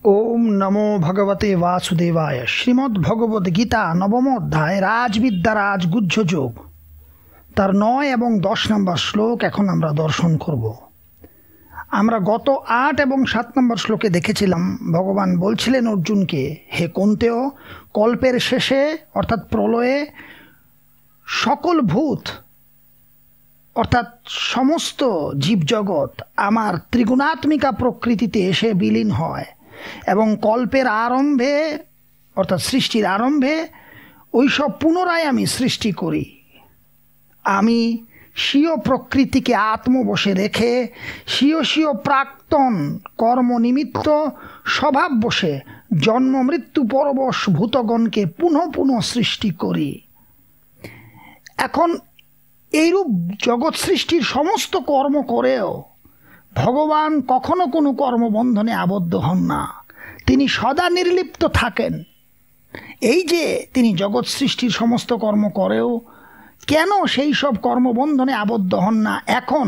ओम नमो भगवते वासुदेवाय। श्रीमद् भगवद गीता नवम अध्याय राजविद्या राजगुह्य যোগ তার 9 এবং 10 নম্বর শ্লোক এখন আমরা দর্শন করব। আমরা গত 8 এবং 7 নম্বর শ্লোকে দেখেছিলাম ভগবান বলছিলেন অর্জুনকে, হে কুন্তেয়, কল্পের শেষে অর্থাৎ প্রলয়ে সকল ভূত অর্থাৎ সমস্ত জীবজগৎ আমার ত্রিগুণাত্মিকা প্রকৃতিতে এসে বিলীন হয় এবং কল্পের আরম্ভে অর্থাৎ সৃষ্টির আরম্ভে ওইসব পুনরায় আমি সৃষ্টি করি। আমি স্বীয় প্রকৃতিকে আত্মবশে রেখে স্বীয় স্বীয় প্রাক্তন কর্মনিমিত্ত স্বভাব বসে জন্ম মৃত্যু পরবশ ভূতগণকে পুনঃ পুনঃ সৃষ্টি করি। এখন এইরূপ জগৎ সৃষ্টির সমস্ত কর্ম করেও ভগবান কখনো কোনো কর্মবন্ধনে আবদ্ধ হন না, তিনি সদা নির্লিপ্ত থাকেন। এই যে তিনি জগৎ সৃষ্টির সমস্ত কর্ম করেও কেন সেই সব কর্মবন্ধনে আবদ্ধ হন না, এখন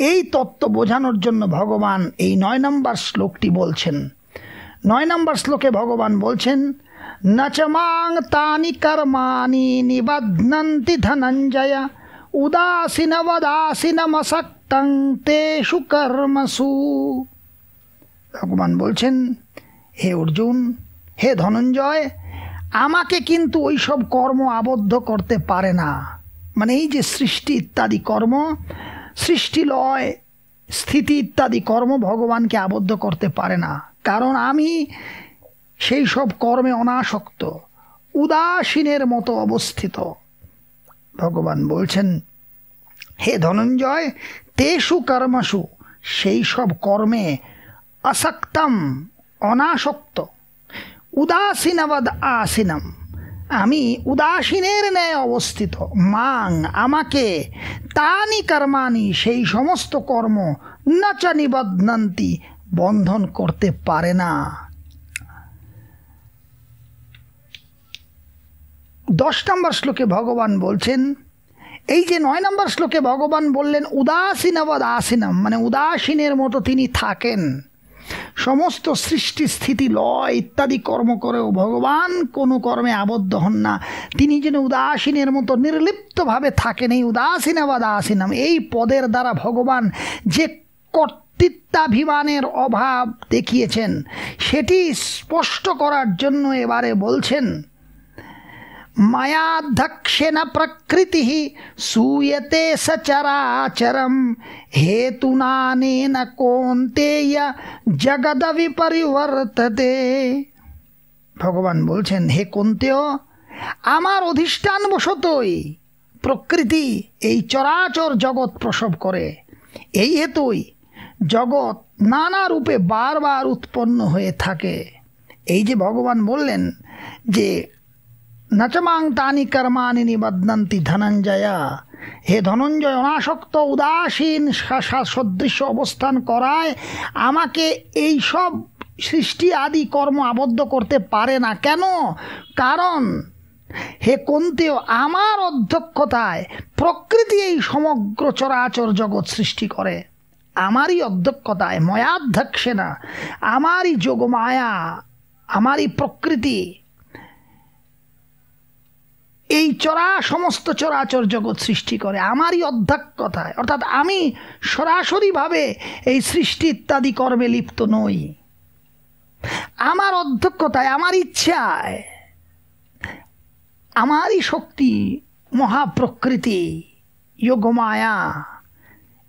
এই তত্ত্ব বোঝানোর জন্য ভগবান এই 9 নম্বর শ্লোকটি বলছেন। 9 নম্বর শ্লোকে ভগবান বলছেন, নচমাং তানি কর্মাণি নিবধ্নন্তি ধনঞ্জয় উদাসীনবদাসীনমসক্তং তেষু কর্মসু। ভগবান বলছেন, হে অর্জুন, হে ধনঞ্জয়, আমাকে কিন্তু ওই সব কর্ম আবদ্ধ করতে পারে না। মানে এই যে সৃষ্টি ইত্যাদি কর্ম, সৃষ্টি লয় স্থিতি ইত্যাদি কর্ম ভগবানকে আবদ্ধ করতে পারে না, কারণ আমি সেই সব কর্মে অনাসক্ত, উদাসীনের মতো অবস্থিত। ভগবান বলছেন, হে ধনঞ্জয়, তেষু কর্মসু, সেই সব কর্মে আসক্তম অনাসক্ত, উদাসীনবদ আসীনম, আমি উদাসীনের ন্যায় অবস্থিত। মাং, আমাকে, তানি কর্মাণি, সেই সমস্ত কর্ম, না চ নিবধ্নন্তি, বন্ধন করতে পারে না। 10 নম্বর শ্লোকে ভগবান বলছেন, এই যে 9 নম্বর শ্লোকে ভগবান বললেন উদাসীনবদ আসীনম, মানে উদাসীনের মতো তিনি থাকেন, সমস্ত সৃষ্টি স্থিতি লয় ইত্যাদি কর্ম করেও ভগবান কোনো কর্মে আবদ্ধ হন না, তিনি যেন উদাসীনের মতো নির্লিপ্তভাবে থাকেন। এই উদাসীনবদ আসীনম এই পদের দ্বারা ভগবান যে কর্তৃত্বাভিমানের অভাব দেখিয়েছেন সেটি স্পষ্ট করার জন্য এবারে বলছেন, মায়াধ্যক্ষেন প্রকৃতি सूयते সচরাচরম হেতুনানেন কৌন্তেয় জগদ বিপরিবর্ততে। ভগবান বলছেন, হে কুন্তেয়, আমার অধিষ্ঠান বশতই প্রকৃতি এই চরাচর জগৎ প্রসব করে, এই হেতুই জগৎ নানা রূপে বারবার উৎপন্ন হয়ে থাকে। এই যে ভগবান বললেন যে নচমাং তানি কর্মাণি নিবধ্নন্তি ধনঞ্জয়া, হে ধনঞ্জয়, অনাসক্ত উদাসীন সদৃশ্য অবস্থান করায় আমাকে এই সব সৃষ্টি আদি কর্ম আবদ্ধ করতে পারে না। কেন? কারণ হে কুন্তেয়, আমার অধ্যক্ষতায় প্রকৃতি এই সমগ্র চরাচর জগৎ সৃষ্টি করে, আমারই অধ্যক্ষতায়, ময়াধ্যক্ষেনা, আমারই যোগমায়া, আমারই প্রকৃতি এই সমস্ত চরাচর জগৎ সৃষ্টি করে, আমারই অধ্যক্ষতায়, অর্থাৎ আমি সরাসরিভাবে এই সৃষ্টি ইত্যাদি কর্মে লিপ্ত নই। আমার অধ্যক্ষতায়, আমার ইচ্ছায়, আমারই শক্তি মহাপ্রকৃতি যোগমায়া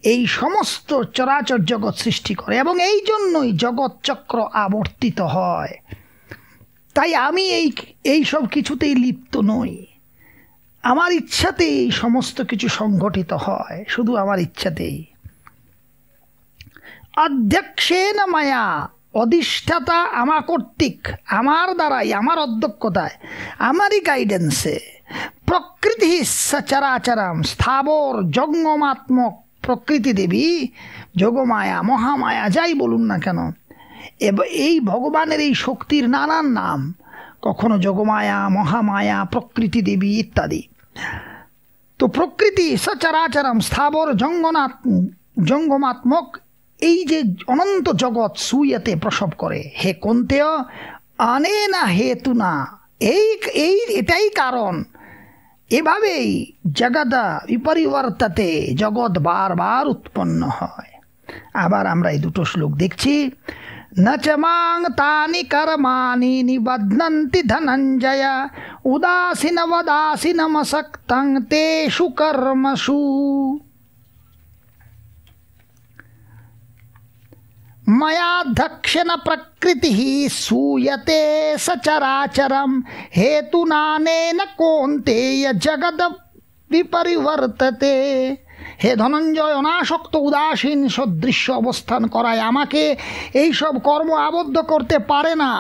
এই সমস্ত চরাচর জগৎ সৃষ্টি করে এবং এই জন্যই জগৎ চক্র আবর্তিত হয়। তাই আমি এই সব কিছুতেই লিপ্ত নই, আমার ইচ্ছাতেই সমস্ত কিছু সংঘটিত হয়, শুধু আমার ইচ্ছাতেই। অধ্যক্ষেন মায়া, অধিষ্ঠাতা আমার কর্তৃক, আমার দ্বারাই, আমার অধ্যক্ষতায়, আমারই গাইডেন্সে প্রকৃতি সচরাচরম, স্থাবর জঙ্গমাত্মক প্রকৃতি দেবী, যোগমায়া, মহামায়া, যাই বলুন না কেন, এই ভগবানের এই শক্তির নানান নাম, কখনো যোগমায়া, মহামায়া, প্রকৃতি দেবী ইত্যাদি। তো প্রকৃতি সচরাচরম স্থাবর জঙ্গমাত্মক এই যে অনন্ত জগৎ সুয়তে প্রসব করে। হে কন্তেয় অনেনা হেতু না, এটাই কারণ। এভাবেই জগদা বিপরিবর্ততে, জগৎ বারবার উৎপন্ন হয়। আবার আমরা এই দুটো শ্লোক দেখছি। ন চ মাং তানি কর্মাণি নিবধ্নন্তি ধনঞ্জয় উদাসীনমসক্তং তেষু কর্মসু। मयाध्यक्षेण प्रकृतिः सूयते सचराचरं हेतुनानेन कौन्तेय जगद विपरिवर्तते। হে ধনঞ্জয়, অনাসক্ত উদাসীন সদৃশ্য অবস্থান করায় আমাকে এই সব কর্ম আবদ্ধ করতে পারে না।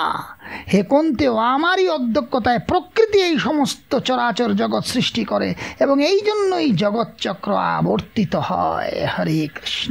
হে কন্তেয়, আমারই অধ্যক্ষতায় প্রকৃতি এই সমস্ত চরাচর জগৎ সৃষ্টি করে এবং এই জন্যই জগৎচক্র আবর্তিত হয়। হরে কৃষ্ণ।